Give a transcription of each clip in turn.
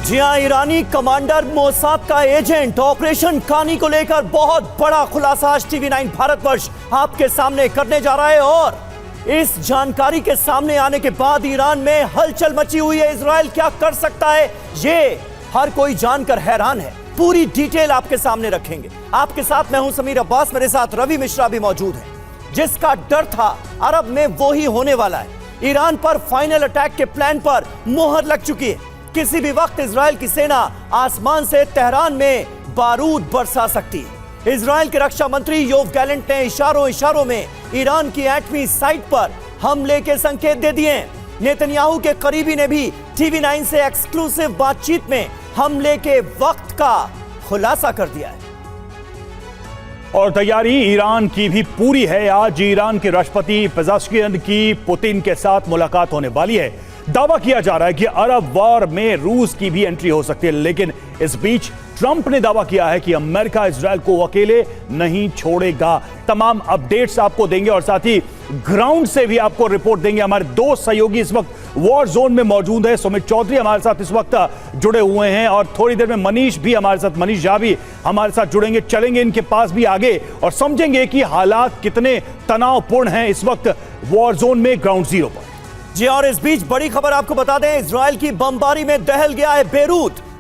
जी हां, ईरानी commander Mossad का agent operation कानी को लेकर बहुत बड़ा खुलासा आज TV9 भारतवर्ष आपके सामने करने जा रहा है। और इस जानकारी के सामने आने के बाद ईरान में हलचल मची हुई है। इजराइल क्या कर सकता है, ये हर कोई जानकर हैरान है। पूरी डिटेल आपके सामने रखेंगे। आपके साथ मैं हूं समीर अब्बास, मेरे साथ रवि मिश्रा भी मौजूद है। जिसका डर था अरब में वो ही होने वाला है। ईरान पर फाइनल अटैक के प्लान पर मोहर लग चुकी है। किसी भी वक्त इजराइल की सेना आसमान से तेहरान में बारूद बरसा सकती है। इजराइल के रक्षा मंत्री योव गैलेंट ने इशारों में ईरान की एटमी साइट पर हमले के संकेत दे दिए हैं। नेतन्याहू के करीबी ने भी TV9 से एक्सक्लूसिव बातचीत में हमले के वक्त का खुलासा कर दिया है। और तैयारी ईरान की भी पूरी है। आज ईरान के राष्ट्रपति पेज़ेश्कियान की पुतिन के साथ मुलाकात होने वाली है। दावा किया जा रहा है कि अरब वॉर में रूस की भी एंट्री हो सकती है, लेकिन इस बीच ट्रंप ने दावा किया है कि अमेरिका इजराइल को अकेले नहीं छोड़ेगा। तमाम अपडेट्स आपको देंगे और साथ ही ग्राउंड से भी आपको रिपोर्ट देंगे। हमारे दो सहयोगी इस वक्त वॉर जोन में मौजूद है। सुमित चौधरी हमारे साथ इस वक्त जुड़े हुए हैं और थोड़ी देर में मनीष भी हमारे साथ, मनीष झा भी हमारे साथ जुड़ेंगे। चलेंगे इनके पास भी आगे और समझेंगे कि हालात कितने तनावपूर्ण हैं इस वक्त वॉर जोन में, ग्राउंड जीरो पर। जी, और इस बीच बड़ी खबर आपको बता दें, इजराइल की बमबारी में दहल गया है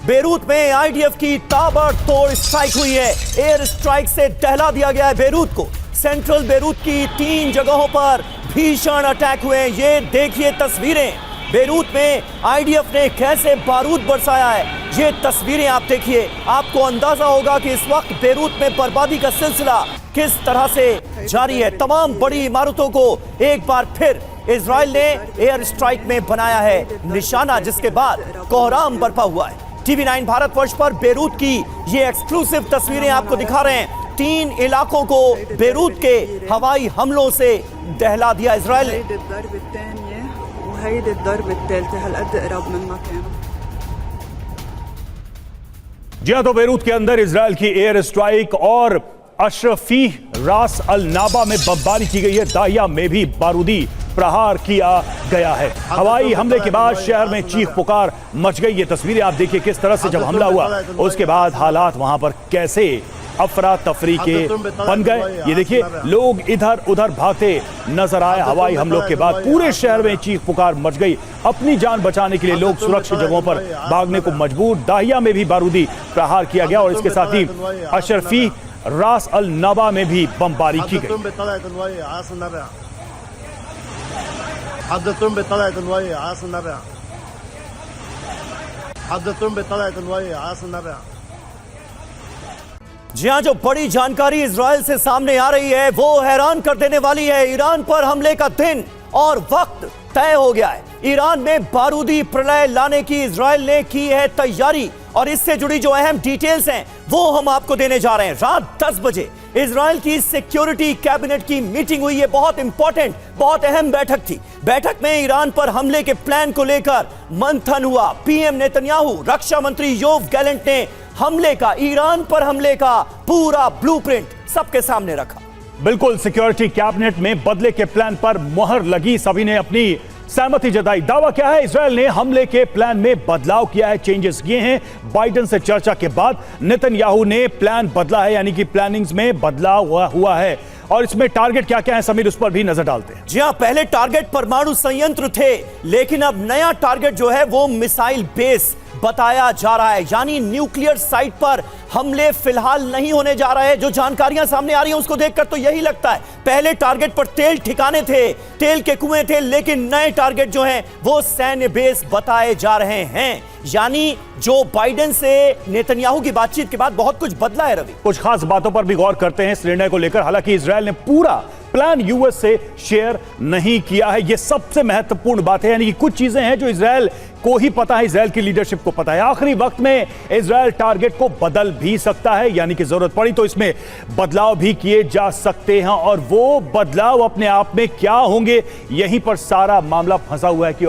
बेरूत में IDF की ताबड़तोड़ स्ट्राइक हुई है। एयर स्ट्राइक से दहला दिया गया है बेरूत को। सेंट्रल बेरूत की 3 जगहों पर भीषण अटैक हुए हैं। ये देखिए तस्वीरें, बेरूत में IDF ने कैसे बारूद बरसाया है। ये तस्वीरें आप देखिए, आपको अंदाजा होगा कि इस वक्त बेरूत में बर्बादी का सिलसिला किस तरह से जारी है। तमाम बड़ी इमारतों को एक बार फिर इजराइल ने एयर स्ट्राइक में बनाया है निशाना, जिसके बाद कोहराम बरपा हुआ है। TV9 भारतवर्ष पर बेरूत की ये एक्सक्लूसिव तस्वीरें आपको दिखा रहे हैं। 3 इलाकों को बेरूत के हवाई हमलों से दहला दिया इजराइल ने। जी हां, तो बेरूत के अंदर इजराइल की एयर स्ट्राइक और अशरफी रास अल नाबा में बमबारी की गई है। दाहिया में भी बारूदी प्रहार किया गया है। हवाई हमले के बाद शहर में चीख पुकार मच गई। ये तस्वीरें आप देखिए किस तरह से जब हमला हुआ उसके बाद हालात वहां पर कैसे अफरा तफरी के बन गए। ये देखिए लोग इधर उधर भागते नजर आए। हवाई हमलों के बाद पूरे शहर में चीख पुकार मच गई। अपनी जान बचाने के लिए लोग सुरक्षित जगहों पर भागने को मजबूर। दाहिया में भी बारूदी प्रहार किया गया और इसके साथ ही अशरफी रास अल नबा में भी बमबारी की गई। जी हां, जो बड़ी जानकारी इजराइल से सामने आ रही है वो हैरान कर देने वाली है। ईरान पर हमले का दिन और वक्त तय हो गया है। ईरान में बारूदी प्रलय लाने की इजराइल ने की है तैयारी और इससे जुड़ी जो अहम डिटेल्स हैं वो हम आपको देने जा रहे हैं। रात 10 बजे इजराइल की सिक्योरिटी कैबिनेट की मीटिंग हुई है। बहुत इंपॉर्टेंट, बहुत अहम बैठक थी। बैठक में ईरान पर हमले के प्लान को लेकर मंथन हुआ। PM नेतन्याहू, रक्षा मंत्री योव गैलेंट ने ईरान पर हमले का पूरा ब्लूप्रिंट सबके सामने रखा। बिल्कुल, सिक्योरिटी कैबिनेट में बदले के प्लान पर मोहर लगी। सभी ने अपनी सहमति जताई। दावा क्या है, इजराइल ने हमले के प्लान में बदलाव किया है, चेंजेस किए हैं। बाइडेन से चर्चा के बाद नेतन्याहू ने प्लान बदला है, यानी कि प्लानिंग्स में बदलाव हुआ है। और इसमें टारगेट क्या क्या है समीर, उस पर भी नजर डालते हैं। जी हां, पहले टारगेट परमाणु संयंत्र थे, लेकिन अब नया टारगेट जो है वो मिसाइल बेस बताया जा रहा है। यानी न्यूक्लियर साइट पर हमले फिलहाल नहीं होने जा रहे हैं। जो जानकारियां सामने आ रही हैं उसको देखकर तो यही लगता है। पहले टारगेट पर तेल ठिकाने थे, तेल के कुएं थे, लेकिन नए टारगेट जो हैं वो सैन्य बेस बताए जा रहे हैं। यानी जो बाइडेन से नेतन्याहू की बातचीत के बाद बहुत कुछ बदला है। रवि, कुछ खास बातों पर भी गौर करते हैं इस निर्णय को लेकर। हालांकि इजराइल ने पूरा प्लान US से शेयर नहीं किया है, यह सबसे महत्वपूर्ण बात है। यानी कि कुछ चीजें हैं जो इजराइल को ही पता है, इजराइल की लीडरशिप को पता है। आखिरी वक्त में इजराइल टारगेट को बदल भी सकता है, यानी कि जरूरत पड़ी तो इसमें बदलाव भी किए जा सकते हैं। और वो बदलाव अपने आप में क्या होंगे, यहीं पर सारा मामला फंसा हुआ है कि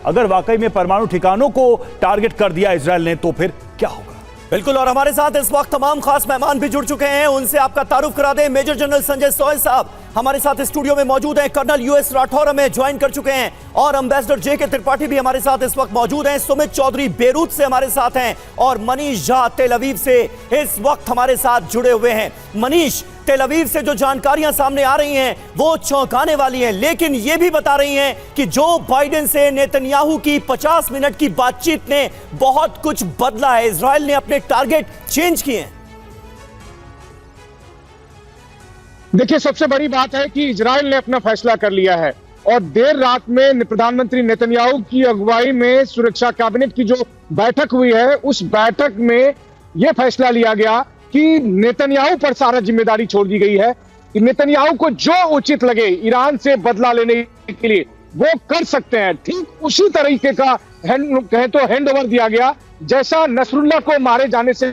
अगर वाकई में परमाणु ठिकानों को टारगेट कर दिया इजराइल ने तो फिर क्या होगा। बिल्कुल, और हमारे साथ इस वक्त तमाम खास मेहमान भी जुड़ चुके हैं। उनसे आपका तारुफ करा दें। मेजर जनरल संजय सोय साहब, हमारे साथ स्टूडियो में मौजूद हैं कर्नल यूएस राठौर, हमें ज्वाइन कर चुके हैं, और एम्बेसडर जेके त्रिपाठी भी हमारे साथ इस वक्त मौजूद हैं। सुमित चौधरी बेरूत से हमारे साथ हैं और मनीष झा तेल अवीव से इस वक्त हमारे साथ जुड़े हुए हैं। मनीष, तेल अवीव से जो जानकारियां सामने आ रही हैं वो चौंकाने वाली हैं, लेकिन ये भी बता रही हैं कि जो बाइडेन से नेतन्याहू की 50 मिनट की बातचीत ने बहुत कुछ बदला है। इजराइल ने अपने टारगेट चेंज किए हैं। देखिए, सबसे बड़ी बात है कि इजराइल ने अपना फैसला कर लिया है और देर रात में प्रधानमंत्री नेतन्याहू की अगुवाई में सुरक्षा कैबिनेट की जो बैठक हुई है, उस बैठक में यह फैसला लिया गया कि नेतन्याहू पर सारा जिम्मेदारी छोड़ दी गई है कि नेतन्याहू को जो उचित लगे ईरान से बदला लेने के लिए वो कर सकते हैं। ठीक उसी तरीके का कहें तो हैंड ओवर दिया गया जैसा नसरुल्लाह को मारे जाने से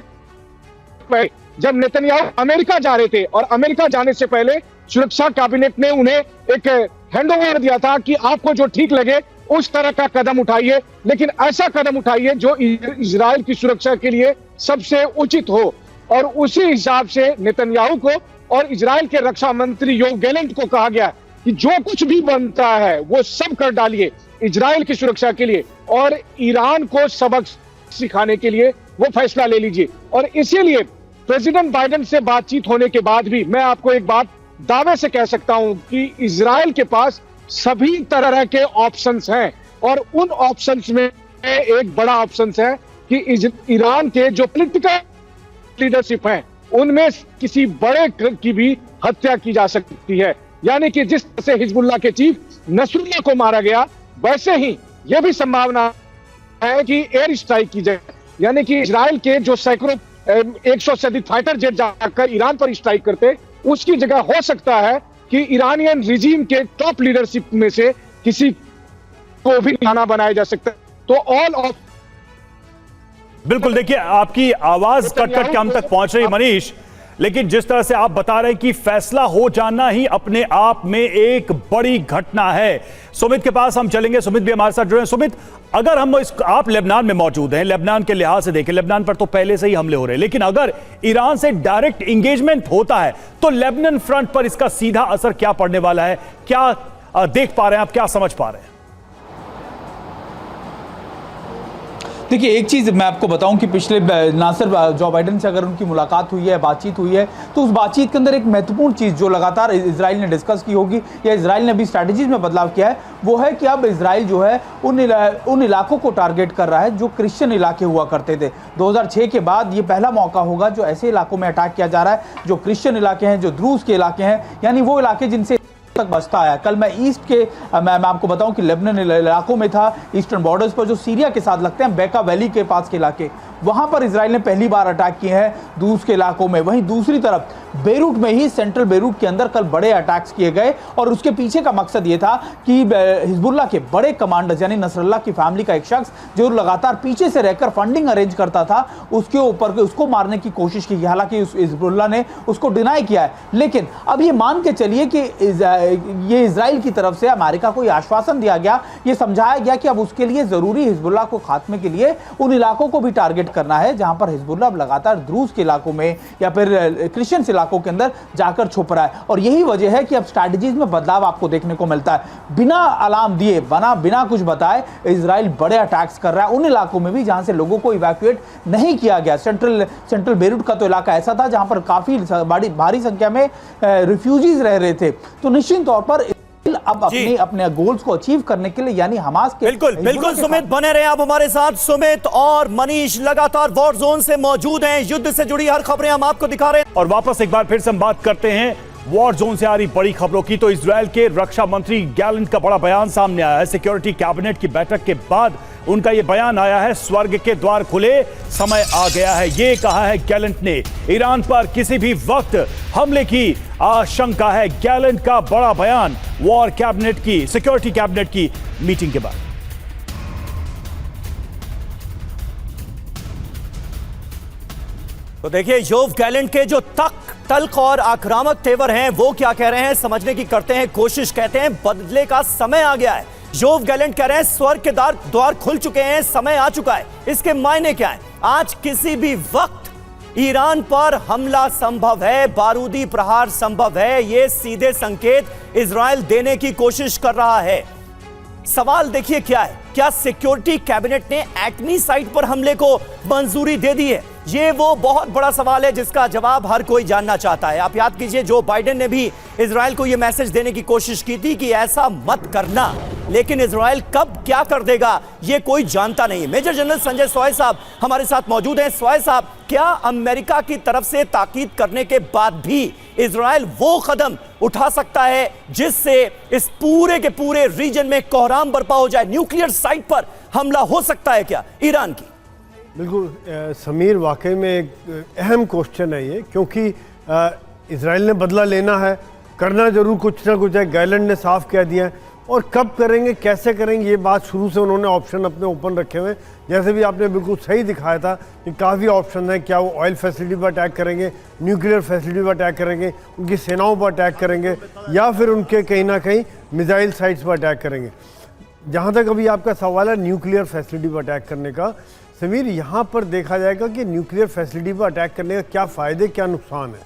पहले जब नेतन्याहू अमेरिका जा रहे थे, और अमेरिका जाने से पहले सुरक्षा कैबिनेट ने उन्हें एक हैंड ओवर दिया था कि आपको जो ठीक लगे उस तरह का कदम उठाइए, लेकिन ऐसा कदम उठाइए जो इजराइल की सुरक्षा के लिए सबसे उचित हो। और उसी हिसाब से नेतन्याहू को और इजराइल के रक्षा मंत्री योव गैलेंट को कहा गया कि जो कुछ भी बनता है वो सब कर डालिए इजराइल की सुरक्षा के लिए और ईरान को सबक सिखाने के लिए वो फैसला ले लीजिए। और इसीलिए प्रेसिडेंट बाइडेन से बातचीत होने के बाद भी मैं आपको एक बात दावे से कह सकता हूं कि इजराइल के पास सभी तरह के ऑप्शंस हैं, और उन ऑप्शंस में एक बड़ा ऑप्शंस है कि ईरान के जो पॉलिटिकल लीडरशिप है उनमें किसी बड़े की भी हत्या की जा सकती है। यानी कि जिस तरह से हिजबुल्लाह के चीफ नसरुल्लाह को मारा गया, वैसे ही यह भी संभावना है कि एयर स्ट्राइक की जाए, यानी कि इजराइल के जो सैकड़ों 100 से अधिक फाइटर जेट जाकर ईरान पर स्ट्राइक करते, उसकी जगह हो सकता है कि ईरानियन रिजीम के टॉप लीडरशिप में से किसी को भी निशाना बनाया जा सकता है। तो ऑल ऑफ बिल्कुल, देखिए आपकी आवाज कट कट के हम तक पहुंच रही है मनीष, लेकिन जिस तरह से आप बता रहे हैं कि फैसला हो जाना ही अपने आप में एक बड़ी घटना है। सुमित के पास हम चलेंगे, सुमित भी हमारे साथ जुड़े हैं। सुमित, अगर हम आप लेबनान में मौजूद हैं, लेबनान के लिहाज से देखें, लेबनान पर तो पहले से ही हमले हो रहे हैं, लेकिन अगर ईरान से डायरेक्ट इंगेजमेंट होता है तो लेबनान फ्रंट पर इसका सीधा असर क्या पड़ने वाला है? क्या देख पा रहे हैं आप, क्या समझ पा रहे हैं? देखिए, एक चीज़ मैं आपको बताऊं कि पिछले ना सिर्फ जो बाइडेन से अगर उनकी मुलाकात हुई है, बातचीत हुई है, तो उस बातचीत के अंदर एक महत्वपूर्ण चीज़ जो लगातार इजराइल ने डिस्कस की होगी या इजराइल ने अभी स्ट्रैटेजीज में बदलाव किया है, वो है कि अब इजराइल जो है उन इलाकों को टारगेट कर रहा है जो क्रिश्चियन इलाके हुआ करते थे। 2006 के बाद ये पहला मौका होगा जो ऐसे इलाकों में अटैक किया जा रहा है जो क्रिश्चियन इलाके हैं, जो द्रूज के इलाके हैं, यानी वो इलाके जिनसे तक बसता आया। कल मैं ईस्ट के मैं आपको बताऊं कि लेबनान इलाकों में था, ईस्टर्न बॉर्डर्स पर जो सीरिया के साथ लगते हैं, बेका वैली के पास के इलाके, वहां पर इजराइल ने पहली बार अटैक किए हैं दूस के इलाकों में। वहीं दूसरी तरफ बेरूट में ही, सेंट्रल बेरूट के अंदर कल बड़े अटैक्स किए गए, और उसके पीछे का मकसद ये था कि हिजबुल्लाह के बड़े कमांडर्स यानी नसरुल्लाह की फैमिली का एक शख्स जो लगातार पीछे से रहकर फंडिंग अरेंज करता था, उसके ऊपर उसको मारने की कोशिश की। हालांकि हिजबुल्लाह ने उसको डिनाई किया है, लेकिन अब ये मान के चलिए कि ये इजराइल की तरफ से अमेरिका को यह आश्वासन दिया गया, ये समझाया गया कि अब उसके लिए जरूरी हिजबुल्लाह को खात्मे के लिए उन इलाकों को भी टारगेट करना है जहां पर हिजबुल्लाह लगातार द्रूज के इलाकों में या फिर क्रिश्चियन इलाकों के अंदर जाकर छुप रहा है। और यही वजह है कि अब स्ट्रैटेजीज में बदलाव आपको देखने को मिलता है। बिना अलार्म दिए, बिना कुछ बताए इजराइल बड़े अटैक्स कर रहा है उन इलाकों में भी जहां से लोगों को इवैक्यूएट नहीं किया गया। सेंट्रल बेरूट का तो इलाका ऐसा था जहां पर काफी भारी संख्या में रिफ्यूजीज रह रहे थे। तो निश्चित तौर पर अब अपने गोल्स को अचीव करने के लिए, यानी हमास के बिल्कुल सुमित बने रहे आप हमारे साथ। सुमित और मनीष लगातार वॉर जोन से मौजूद हैं, युद्ध से जुड़ी हर खबरें हम आपको दिखा रहे हैं। और वापस एक बार फिर से हम बात करते हैं वॉर जोन से आ रही बड़ी खबरों की। तो इजराइल के रक्षा मंत्री गैलेंट का बड़ा बयान सामने आया है। सिक्योरिटी कैबिनेट की बैठक के बाद उनका यह बयान आया है, स्वर्ग के द्वार खुले, समय आ गया है, ये कहा है गैलेंट ने। ईरान पर किसी भी वक्त हमले की आशंका है। गैलेंट का बड़ा बयान वॉर कैबिनेट की, सिक्योरिटी कैबिनेट की मीटिंग के बाद। तो देखिए, योव गैलेंट के जो तल्ख और आक्रामक तेवर हैं वो क्या कह रहे हैं, समझने की करते हैं कोशिश। कहते हैं बदले का समय आ गया है। योव गैलेंट कह रहे हैं स्वर्ग के द्वार खुल चुके हैं, समय आ चुका है। इसके मायने क्या है? आज किसी भी वक्त ईरान पर हमला संभव है, बारूदी प्रहार संभव है, ये सीधे संकेत इजराइल देने की कोशिश कर रहा है। सवाल देखिए क्या है, क्या सिक्योरिटी कैबिनेट ने एटमी साइट पर हमले को मंजूरी दे दी है? ये वो बहुत बड़ा सवाल है जिसका जवाब हर कोई जानना चाहता है। आप याद कीजिए, जो बाइडेन ने भी इजराइल को यह मैसेज देने की कोशिश की थी कि ऐसा मत करना, लेकिन इजराइल कब क्या कर देगा यह कोई जानता नहीं। मेजर जनरल संजय सॉय साहब हमारे साथ मौजूद हैं। सॉय साहब, क्या अमेरिका की तरफ से ताकीद करने के बाद भी इजराइल वो कदम उठा सकता है जिससे इस पूरे के पूरे रीजन में कोहराम बर्पा हो जाए? न्यूक्लियर साइट पर हमला हो सकता है क्या ईरान की? बिल्कुल समीर, वाकई में एक अहम क्वेश्चन है ये, क्योंकि इजराइल ने बदला लेना है, करना जरूर कुछ ना कुछ है। गैलेंट ने साफ कह दिया है, और कब करेंगे, कैसे करेंगे, ये बात शुरू से उन्होंने ऑप्शन अपने ओपन रखे हुए। जैसे भी आपने बिल्कुल सही दिखाया था कि काफ़ी ऑप्शन है। क्या वो ऑयल फैसिलिटी पर अटैक करेंगे, न्यूक्लियर फैसिलिटी पर अटैक करेंगे, उनकी सेनाओं पर अटैक करेंगे, या फिर उनके कहीं ना कहीं मिसाइल साइट्स पर अटैक करेंगे। जहाँ तक अभी आपका सवाल है न्यूक्लियर फैसिलिटी पर अटैक करने का, समीर, यहाँ पर देखा जाएगा कि न्यूक्लियर फैसिलिटी पर अटैक करने का क्या फ़ायदे क्या नुकसान है।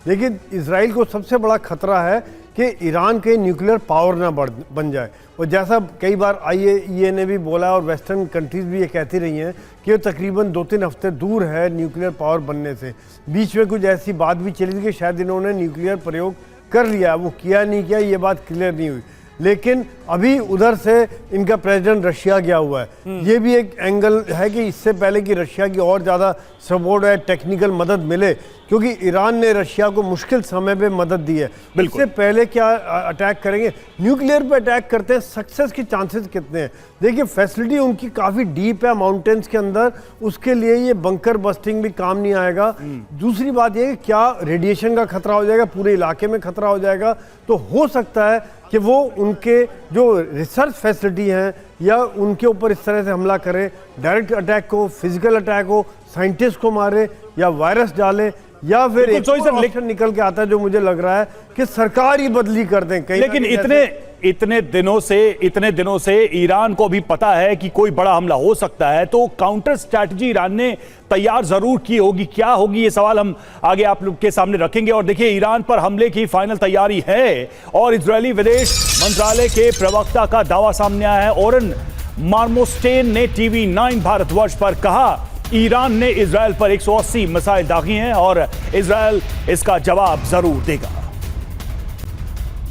लेकिन इजराइल को सबसे बड़ा खतरा है कि ईरान के न्यूक्लियर पावर ना बन जाए। और जैसा कई बार IAEA ने भी बोला और वेस्टर्न कंट्रीज़ भी ये कहती रही हैं कि वो तकरीबन 2-3 हफ्ते दूर है न्यूक्लियर पावर बनने से। बीच में कुछ ऐसी बात भी चली थी कि शायद इन्होंने न्यूक्लियर प्रयोग कर लिया, वो किया नहीं किया ये बात क्लियर नहीं हुई। लेकिन अभी उधर से इनका प्रेसिडेंट रशिया गया हुआ है। ये भी एक एंगल है कि इससे पहले कि रशिया की और ज़्यादा सपोर्ट है, टेक्निकल मदद मिले, क्योंकि ईरान ने रशिया को मुश्किल समय पे मदद दी है। इससे पहले क्या अटैक करेंगे, न्यूक्लियर पे अटैक करते हैं, सक्सेस के चांसेस कितने हैं? देखिए, फैसिलिटी उनकी काफ़ी डीप है माउंटेन्स के अंदर, उसके लिए ये बंकर बस्टिंग भी काम नहीं आएगा। दूसरी बात ये कि क्या रेडिएशन का खतरा हो जाएगा, पूरे इलाके में खतरा हो जाएगा। तो हो सकता है कि वो उनके जो रिसर्च फैसिलिटी हैं या उनके ऊपर इस तरह से हमला करें, डायरेक्ट अटैक हो, फिजिकल अटैक हो, साइंटिस्ट को मारे या वायरस डाले, या फिर एक ऑप्शन निकल के आता है जो मुझे लग रहा है कि सरकार ही बदली कर दें कहीं। लेकिन इतने दिनों से ईरान को भी पता है कि कोई बड़ा हमला हो सकता है, तो काउंटर स्ट्रैटेजी ईरान ने तैयार जरूर की होगी। क्या होगी, ये सवाल हम आगे आप लोग के सामने रखेंगे। और देखिए, ईरान पर हमले की फाइनल तैयारी है और इजरायली विदेश मंत्रालय के प्रवक्ता का दावा सामने आया है। ओरेन मार्मोस्टेन ने TV9 भारतवर्ष पर कहा, ईरान ने इजराइल पर 180 मिसाइल दागी हैं और इजराइल इसका जवाब जरूर देगा।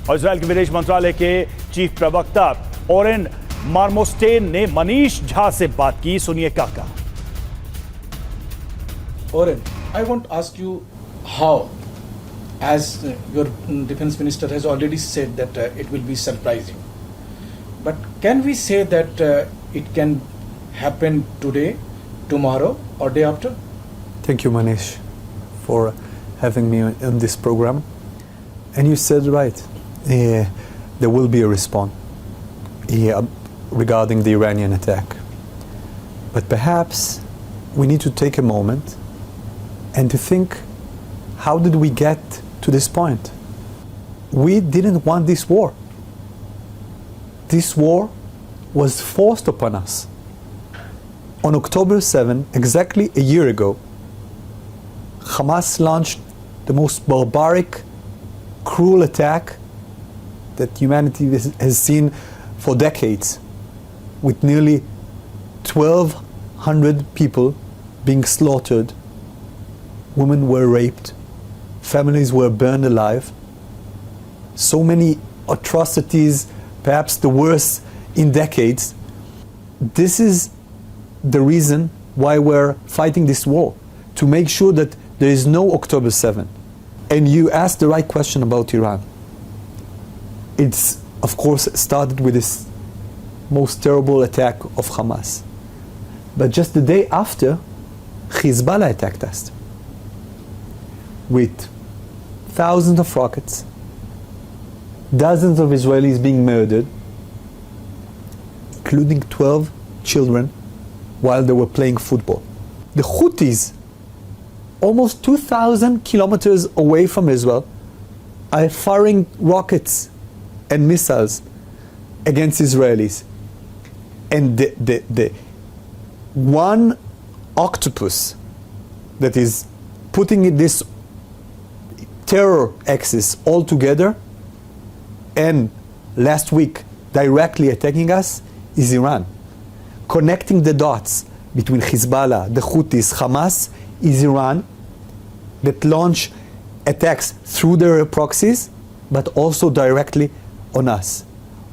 और इजराइल के विदेश मंत्रालय के चीफ प्रवक्ता ओरेन मार्मोस्टेन ने मनीष झा से बात की, सुनिए क्या कहा। Oren, I want to ask you how, as your defense minister has already said that it will be surprising, but can we say that it can happen today, tomorrow or day after? Thank you, Manish, for having me on this program. And you said right, there will be a response regarding the Iranian attack. But perhaps we need to take a moment and to think, how did we get to this point? We didn't want this war. This war was forced upon us. On October 7, exactly a year ago, Hamas launched the most barbaric, cruel attack that humanity has seen for decades, with nearly 1,200 people being slaughtered. Women were raped, families were burned alive. So many atrocities, perhaps the worst in decades. This is the reason why we're fighting this war, to make sure that there is no October 7. And you asked the right question about Iran. It's, of course, started with this most terrible attack of Hamas. But just the day after, Hezbollah attacked us with thousands of rockets, dozens of Israelis being murdered, including 12 children while they were playing football. The Houthis, almost 2,000 kilometers away from Israel, are firing rockets and missiles against Israelis. And the one octopus that is putting this terror axis all together and last week directly attacking us is Iran. Connecting the dots between Hezbollah, the Houthis, Hamas is Iran that launch attacks through their proxies but also directly on us.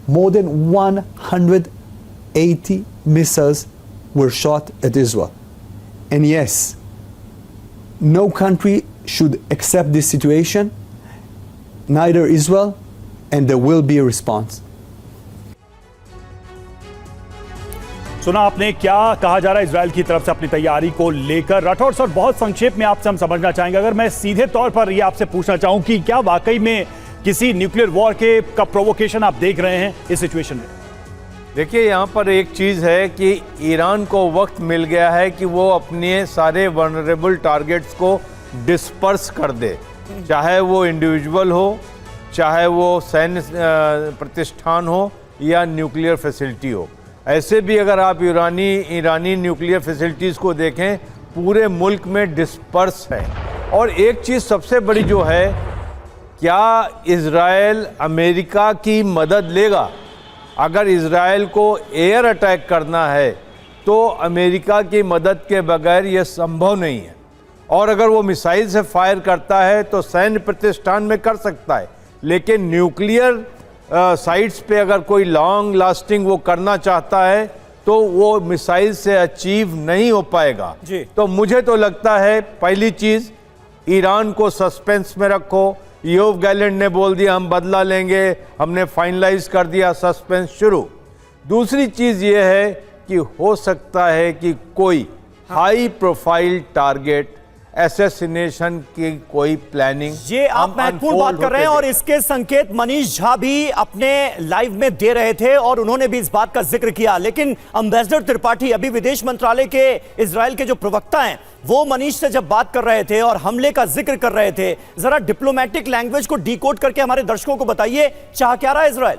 More than 180 missiles were shot at Israel. And yes, no country should accept this situation, neither Israel, and there will be a response. सुना आपने क्या कहा जा रहा है Israel की तरफ से अपनी तैयारी को लेकर। राठौर सर, बहुत संक्षेप में आपसे हम समझना चाहेंगे, अगर मैं सीधे तौर पर ये आपसे पूछना चाहूं कि क्या वाकई में किसी न्यूक्लियर वॉर के का प्रोवोकेशन आप देख रहे हैं इस सिचुएशन में? देखिए, यहाँ पर एक चीज़ है कि ईरान को वक्त मिल गया है कि वो अपने सारे वनरेबल टारगेट्स को डिस्पर्स कर दे, चाहे वो इंडिविजुअल हो, चाहे वो सैन्य प्रतिष्ठान हो या न्यूक्लियर फैसिलिटी हो। ऐसे भी अगर आप ईरानी न्यूक्लियर फैसिलिटीज़ को देखें, पूरे मुल्क में डिस्पर्स है। और एक चीज़ सबसे बड़ी जो है, क्या इज़राइल अमेरिका की मदद लेगा? अगर इज़राइल को एयर अटैक करना है तो अमेरिका की मदद के बगैर यह संभव नहीं है। और अगर वो मिसाइल से फायर करता है तो सैन्य प्रतिष्ठान में कर सकता है, लेकिन न्यूक्लियर साइट्स पे अगर कोई लॉन्ग लास्टिंग वो करना चाहता है तो वो मिसाइल से अचीव नहीं हो पाएगा। तो मुझे तो लगता है पहली चीज़, ईरान को सस्पेंस में रखो। योव गैलेंट ने बोल दिया हम बदला लेंगे, हमने फाइनलाइज कर दिया, सस्पेंस शुरू। दूसरी चीज़ ये है कि हो सकता है कि कोई हाई प्रोफाइल टारगेट असैसिनेशन की कोई प्लानिंग, ये आप महत्वपूर्ण बात कर रहे हैं और इसके संकेत मनीष झा भी अपने लाइव में दे रहे थे और उन्होंने भी इस बात का जिक्र किया। लेकिन एम्बेसडर त्रिपाठी, अभी विदेश मंत्रालय के इजराइल के जो प्रवक्ता हैं, वो मनीष से जब बात कर रहे थे और हमले का जिक्र कर रहे थे, जरा डिप्लोमेटिक लैंग्वेज को डिकोड करके हमारे दर्शकों को बताइए, चाह क्या रहा है इजराइल?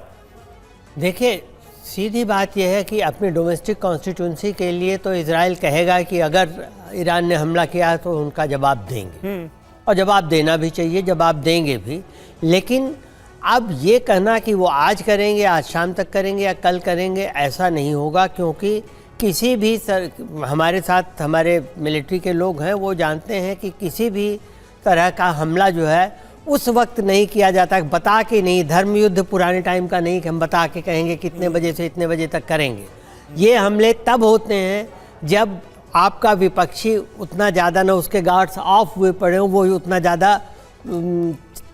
देखिए, सीधी बात यह है कि अपनी डोमेस्टिक कॉन्स्टिट्यूंसी के लिए तो इजराइल कहेगा कि अगर ईरान ने हमला किया तो उनका जवाब देंगे, और जवाब देना भी चाहिए, जवाब देंगे भी। लेकिन अब ये कहना कि वो आज करेंगे, आज शाम तक करेंगे या कल करेंगे, ऐसा नहीं होगा, क्योंकि किसी भी हमारे साथ हमारे मिलिट्री के लोग हैं, वो जानते हैं कि किसी भी तरह का हमला जो है उस वक्त नहीं किया जाता, बता के नहीं। धर्म युद्ध पुराने टाइम का नहीं कि हम बता के कहेंगे कितने बजे से इतने बजे तक करेंगे। ये हमले तब होते हैं जब आपका विपक्षी उतना ज़्यादा ना, उसके गार्ड्स ऑफ हुए पड़े हों, वो उतना ज़्यादा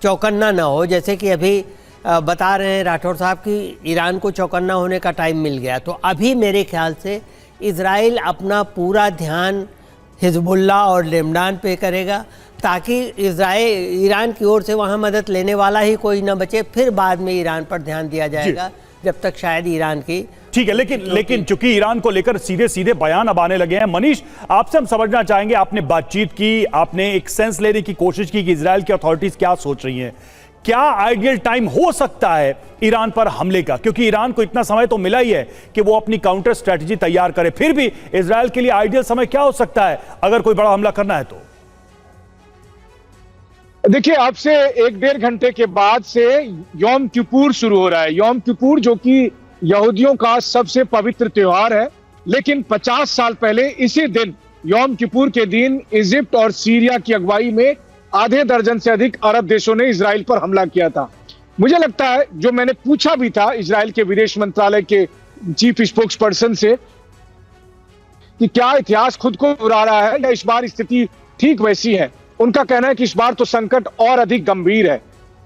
चौकन्ना ना हो। जैसे कि अभी बता रहे हैं राठौर साहब कि ईरान को चौकन्ना होने का टाइम मिल गया, तो अभी मेरे ख्याल से इजराइल अपना पूरा ध्यान हिजबुल्लाह और लेबनान पे करेगा, ताकि ईरान की ओर से वहाँ मदद लेने वाला ही कोई ना बचे। फिर बाद में ईरान पर ध्यान दिया जाएगा, जब तक शायद ईरान की, ठीक है। लेकिन चूंकि ईरान को लेकर सीधे सीधे बयान अब आने लगे हैं, मनीष आपसे हम समझना चाहेंगे, आपने बातचीत की, आपने एक सेंस लेने की कोशिश की कि इजराइल की अथॉरिटीज क्या सोच रही हैं। क्या आइडियल टाइम हो सकता है ईरान पर हमले का? क्योंकि ईरान को इतना समय तो मिला ही है कि वो अपनी काउंटर स्ट्रेटजी तैयार करे, फिर भी इजराइल के लिए आइडियल समय क्या हो सकता है अगर कोई बड़ा हमला करना है तो? देखिए, अब से 1-1.5 घंटे के बाद से यौम किपुर शुरू हो रहा है। यौम किपुर जो कि यहूदियों का सबसे पवित्र त्योहार है, लेकिन 50 साल पहले इसी दिन, यौम किपुर के दिन, इजिप्ट और सीरिया की अगुवाई में आधे दर्जन से अधिक अरब देशों ने इजराइल पर हमला किया था। मुझे लगता है, जो मैंने पूछा भी था इजराइल के विदेश मंत्रालय के चीफ स्पोक्स पर्सन से, कि क्या इतिहास खुद को दोहरा रहा है या इस बार स्थिति ठीक वैसी है। उनका कहना है कि इस बार तो संकट और अधिक गंभीर है।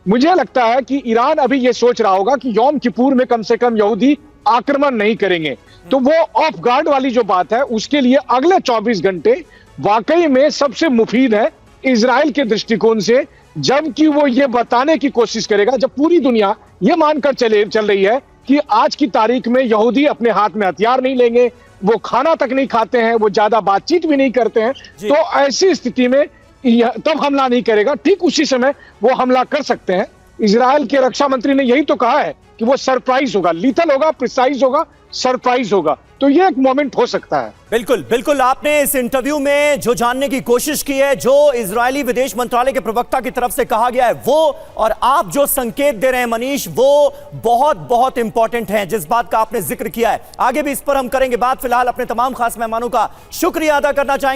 मुझे लगता है कि ईरान अभी यह सोच रहा होगा कि यौम किपुर में कम से कम यहूदी आक्रमण नहीं करेंगे, तो वो ऑफ गार्ड वाली जो बात है, उसके लिए अगले 24 घंटे वाकई में सबसे मुफीद है इजराइल के दृष्टिकोण से, जबकि वो ये बताने की कोशिश करेगा, जब पूरी दुनिया ये मानकर चल रही है कि आज की तारीख में यहूदी अपने हाथ में हथियार नहीं लेंगे, वो खाना तक नहीं खाते हैं, वो ज्यादा बातचीत भी नहीं करते हैं, तो ऐसी स्थिति में तब हमला नहीं करेगा। ठीक उसी समय वो हमला कर सकते हैं। इजराइल के रक्षा मंत्री ने यही तो कहा है कि वो सरप्राइज होगा, लीथल होगा, प्रिसाइज होगा, सरप्राइज होगा। तो ये एक मोमेंट हो सकता है। बिल्कुल बिल्कुल, आपने इस इंटरव्यू में जो जानने की कोशिश की है, जो इजरायली विदेश मंत्रालय के प्रवक्ता की तरफ से कहा गया है वो, और आप जो संकेत दे रहे हैं मनीष, वो बहुत बहुत इंपॉर्टेंट है, जिस बात का आपने जिक्र किया है। आगे भी इस पर हम करेंगे बात। फिलहाल अपने तमाम खास मेहमानों का शुक्रिया अदा करना चाहेंगे।